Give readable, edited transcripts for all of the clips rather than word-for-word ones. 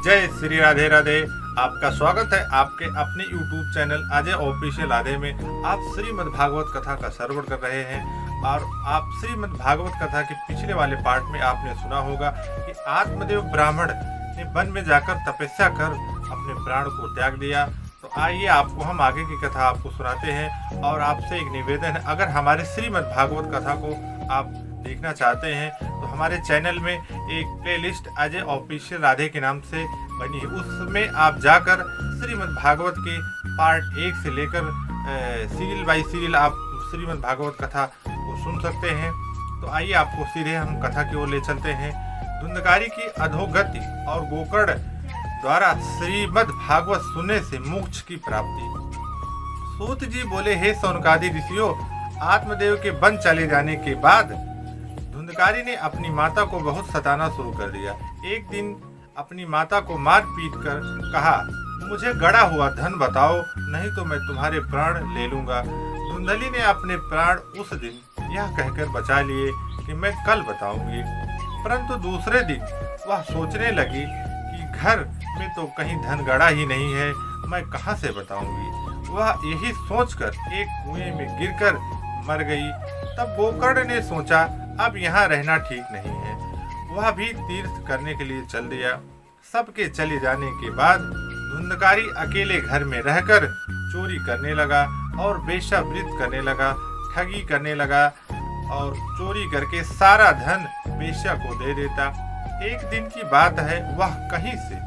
जय श्री राधे राधे। आपका स्वागत है आपके अपने YouTube channel Ajay official Radhe में। आप श्रीमद् भागवत कथा का श्रवण कर रहे हैं और आप श्रीमद् भागवत कथा के पिछले वाले पार्ट में आपने सुना होगा कि आत्मदेव ब्राह्मण ने वन में जाकर तपस्या कर अपने प्राण को त्याग दिया। तो आइए आपको हम आगे की कथा आपको सुनाते हैं और आपसे एक निवेदन है, अगर हमारे श्रीमद् भागवत कथा को आप देखना चाहते हैं तो हमारे चैनल में एक प्लेलिस्ट अजय ऑफिशियल राधे के नाम से बनी है, उसमें आप जाकर श्रीमद् भागवत के पार्ट 1 से लेकर सीरियल बाय सीरियल आप श्रीमद् भागवत कथा को सुन सकते हैं। तो आइए आपको सीधे हम कथा की ओर ले चलते हैं। धुंधकारी की अधोगति और गोकर्ण द्वारा श्रीमद् भागवत सुनने से मोक्ष की प्राप्ति। सूत जी बोले, हे सौनकादि ऋषियों, आत्मदेव के वन चले जाने के बाद धुंधकारी ने अपनी माता को बहुत सताना शुरू कर दिया। एक दिन अपनी माता को मार पीट कर कहा, मुझे गड़ा हुआ धन बताओ, नहीं तो मैं तुम्हारे प्राण ले लूंगा। धुंधली ने अपने प्राण उस दिन यह कहकर बचा लिए कि मैं कल बताऊंगी, परंतु दूसरे दिन वह सोचने लगी कि घर में तो कहीं धन गड़ा ही नहीं है, मैं कहां से बताऊंगी। वह यही सोचकर एक कुएं में गिरकर मर गई। तब गोकर्ण ने सोचा, अब यहाँ रहना ठीक नहीं है। वह भी तीर्थ करने के लिए चल दिया। सबके चले जाने के बाद धुंधकारी अकेले घर में रहकर चोरी करने लगा और वेश्यावृत्ति करने लगा, ठगी करने लगा और चोरी करके सारा धन वेश्या को दे देता। एक दिन की बात है, वह कहीं से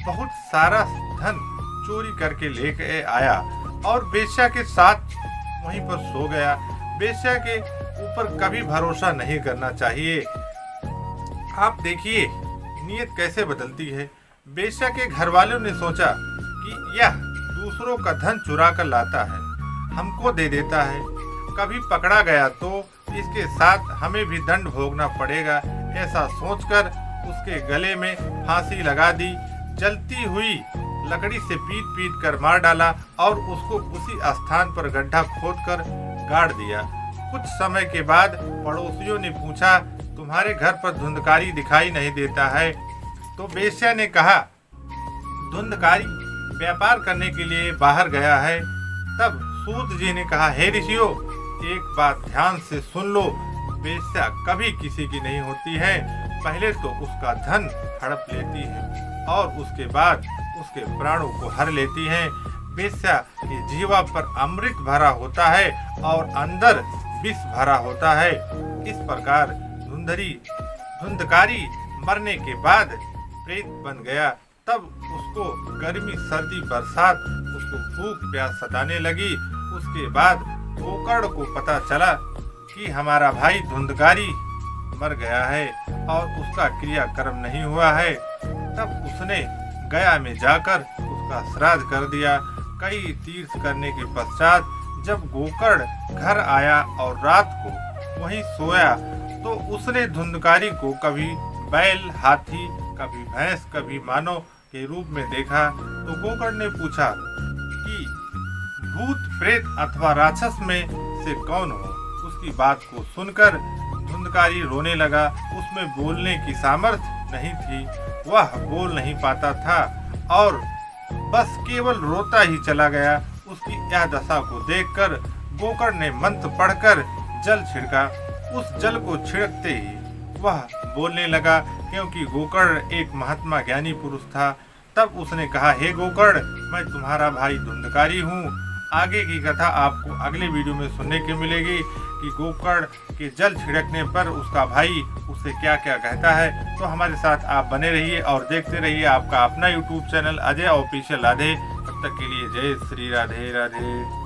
बहुत सारा धन चोरी करके लेके आया और वेश्या के साथ वहीं पर सो गया। वेश्या के ऊपर कभी भरोसा नहीं करना चाहिए। आप देखिए नीयत कैसे बदलती है। वेश्या के घर वालों ने सोचा कि यह दूसरों का धन चुरा कर लाता है, हमको दे देता है, कभी पकड़ा गया तो इसके साथ हमें भी दंड भोगना पड़ेगा। ऐसा सोचकर उसके गले में फांसी लगा दी। जलती हुई लकड़ी से पीट पीट कर मार डाला और उसको उसी स्थान पर गड्ढा खोदकर गाड़ दिया। कुछ समय के बाद पड़ोसियों ने पूछा, तुम्हारे घर पर धुंधकारी दिखाई नहीं देता है। तो वेश्या ने कहा, धुंधकारी व्यापार करने के लिए बाहर गया है। तब सूत जी ने कहा, हे ऋषियों, एक बात ध्यान से सुन लो, वेश्या कभी किसी की नहीं होती है। पहले तो उसका धन हड़प लेती है और उसके बाद उसके प्राणों को हर लेती है। वेश्या की जीवा पर अमृत भरा होता है और अंदर विष भरा होता है। इस प्रकार धुंधकारी मरने के बाद प्रेत बन गया। तब उसको गर्मी सर्दी बरसात उसको भूख प्यास सताने लगी। उसके बाद गोकर्ण को पता चला कि हमारा भाई धुंधकारी मर गया है और उसका क्रियाक्रम नहीं हुआ है। तब उसने गया में जाकर उसका श्राद्ध कर दिया। कई तीर्थ करने के पश्चात जब गोकर्ण घर आया और रात को वहीं सोया तो उसने धुंधकारी को कभी बैल, हाथी, कभी भैंस, कभी मानव के रूप में देखा। तो गोकर्ण ने पूछा कि भूत, प्रेत अथवा राक्षस में से कौन हो। उसकी बात को सुनकर धुंधकारी रोने लगा। उसमें बोलने की सामर्थ्य नहीं थी, वह बोल नहीं पाता था और बस केवल रोता ही चला गया। उसकी यह दशा को देखकर गोकर्ण ने मंत्र पढ़कर जल छिड़का। उस जल को छिड़कते ही वह बोलने लगा, क्योंकि गोकर्ण एक महात्मा ज्ञानी पुरुष था। तब उसने कहा, हे गोकर्ण, मैं तुम्हारा भाई धुंधकारी हूँ। आगे की कथा आपको अगले वीडियो में सुनने को मिलेगी कि गोकर्ण के जल छिड़कने पर उसका भाई उसे क्या क्या कहता है। तो हमारे साथ आप बने रहिए और देखते रहिए आपका अपना YouTube channel Ajay official Radhe. तब तक के लिए जय श्री राधे राधे।